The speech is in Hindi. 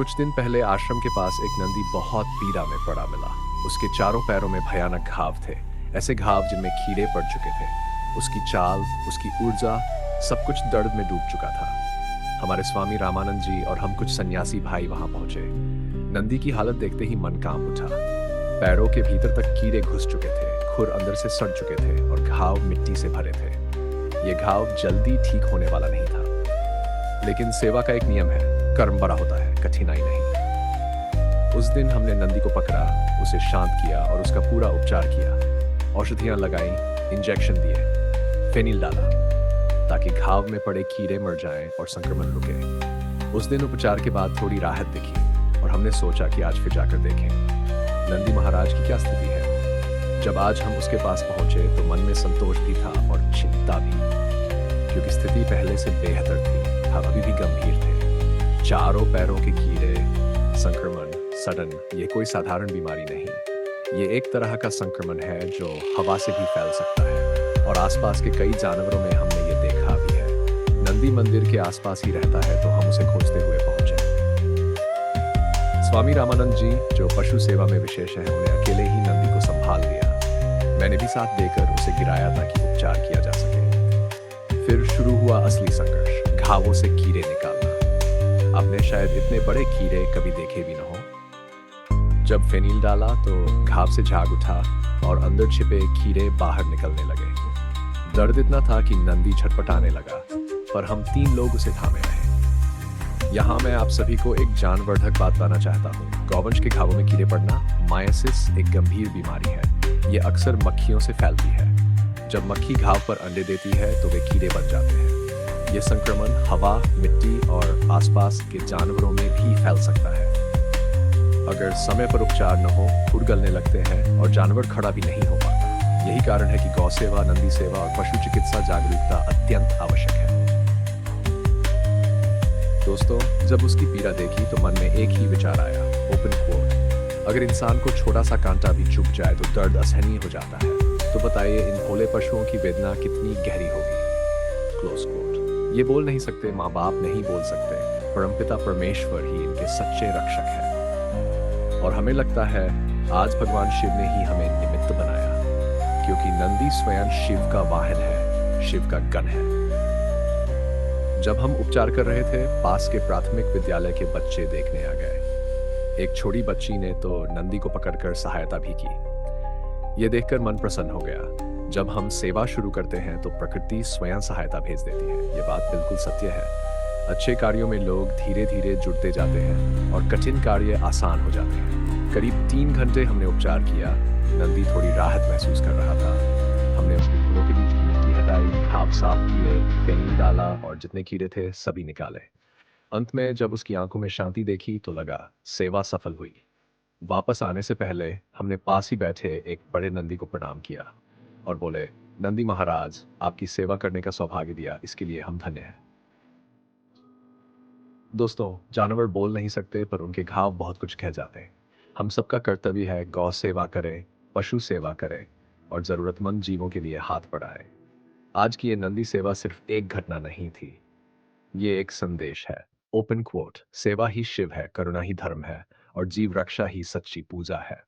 कुछ दिन पहले आश्रम के पास एक नंदी बहुत पीड़ा में पड़ा मिला। उसके चारों पैरों में भयानक घाव थे, ऐसे घाव जिनमें कीड़े पड़ चुके थे। उसकी चाल, उसकी ऊर्जा, सब कुछ दर्द में डूब चुका था। हमारे स्वामी रामानंद जी और हम कुछ सन्यासी भाई वहां पहुंचे। नंदी की हालत देखते ही मन कांप उठा। पैरों के भीतर तक कीड़े घुस चुके थे, खुर अंदर से सड़ चुके थे और घाव मिट्टी से भरे थे। ये घाव जल्दी ठीक होने वाला नहीं था। लेकिन सेवा का एक नियम है, कर्म बड़ा होता है, कठिनाई नहीं। उस दिन हमने नंदी को पकड़ा, उसे शांत किया और उसका पूरा उपचार किया। औषधियां लगाई, इंजेक्शन दिए, फेनिल डाला ताकि घाव में पड़े कीड़े मर जाएं और संक्रमण रुके। उस दिन उपचार के बाद थोड़ी राहत दिखी और हमने सोचा कि आज फिर जाकर देखें नंदी महाराज की क्या स्थिति है। जब आज हम उसके पास पहुंचे तो मन में संतोष भी था और चिंता भी, क्योंकि स्थिति पहले से बेहतर थी। हम अभी भी गंभीर थे। चारों पैरों के कीड़े, संक्रमण, सड़न, ये कोई साधारण बीमारी नहीं। ये एक तरह का संक्रमण है जो हवा से भी फैल सकता है और आसपास के कई जानवरों में हमने ये देखा भी है। नंदी मंदिर के आसपास ही रहता है तो हम उसे खोजते हुए पहुंचे। स्वामी रामानंद जी, जो पशु सेवा में विशेष हैं, उन्हें अकेले ही नंदी को संभाल लिया। मैंने भी साथ देकर उसे गिराया ताकि उपचार किया जा सके। फिर शुरू हुआ असली संघर्ष, घावों से कीड़े निकालना। आपने शायद इतने बड़े कीड़े कभी देखे भी न हो। जब फेनिल डाला तो घाव से झाग उठा और अंदर छिपे कीड़े बाहर निकलने लगे। दर्द इतना था कि नंदी छटपटाने लगा, पर हम 3 लोग उसे थामे रहे। यहाँ मैं आप सभी को एक जानवर्धक बात बताना चाहता हूँ। गौवंश के घावों में कीड़े पड़ना मायोसिस एक गंभीर बीमारी है। ये अक्सर मक्खियों से फैलती है। जब मक्खी घाव पर अंडे देती है तो वे कीड़े बन जाते हैं। ये संक्रमण हवा, मिट्टी और आसपास के जानवरों में भी फैल सकता है। अगर समय पर उपचार न हो, खुर गलने लगते हैं और जानवर खड़ा भी नहीं हो पाता। यही कारण है कि गौ सेवा, नंदी सेवा और पशु चिकित्सा जागरूकता अत्यंत आवश्यक है। दोस्तों, जब उसकी पीड़ा देखी तो मन में एक ही विचार आया, ओपन कोर्ट। अगर इंसान को छोटा सा कांटा भी चुभ जाए तो दर्द असहनीय हो जाता है, तो बताइए इन भोले पशुओं की वेदना कितनी गहरी होगी। Close court. ये बोल नहीं सकते, माँ बाप नहीं बोल सकते, परमपिता परमेश्वर ही इनके सच्चे रक्षक है। और हमें लगता है आज भगवान शिव ने ही हमें निमित्त बनाया, क्योंकि नंदी स्वयं शिव का वाहन है, शिव का गण है। जब हम उपचार कर रहे थे, पास के प्राथमिक विद्यालय के बच्चे देखने आ गए। एक छोटी बच्ची ने तो नंदी को पकड़कर सहायता भी की। ये देखकर मन प्रसन्न हो गया। जब हम सेवा शुरू करते हैं तो प्रकृति स्वयं सहायता भेज देती है। ये बात बिल्कुल सत्य है। अच्छे कार्यों में लोग धीरे धीरे जुड़ते जाते हैं और कठिन कार्य आसान हो जाते हैं। करीब 3 घंटे हमने उपचार किया। नंदी थोड़ी राहत महसूस कर रहा था। हमने उसके खुरों के बीच की मिट्टी हटाई, घाव साफ किए, फेनिल डाला और जितने कीड़े थे सभी निकाले। अंत में जब उसकी आंखों में शांति देखी तो लगा सेवा सफल हुई। वापस आने से पहले हमने पास ही बैठे एक बड़े नंदी को प्रणाम किया और बोले, नंदी महाराज, आपकी सेवा करने का सौभाग्य दिया, इसके लिए हम धन्य हैं। दोस्तों, जानवर बोल नहीं सकते पर उनके घाव बहुत कुछ कह जाते हैं। हम सबका कर्तव्य है गौ सेवा करें, पशु सेवा करें और जरूरतमंद जीवों के लिए हाथ बढ़ाएं। आज की ये नंदी सेवा सिर्फ एक घटना नहीं थी, ये एक संदेश है। ओपन कोट, सेवा ही शिव है, करुणा ही धर्म है और जीव रक्षा ही सच्ची पूजा है।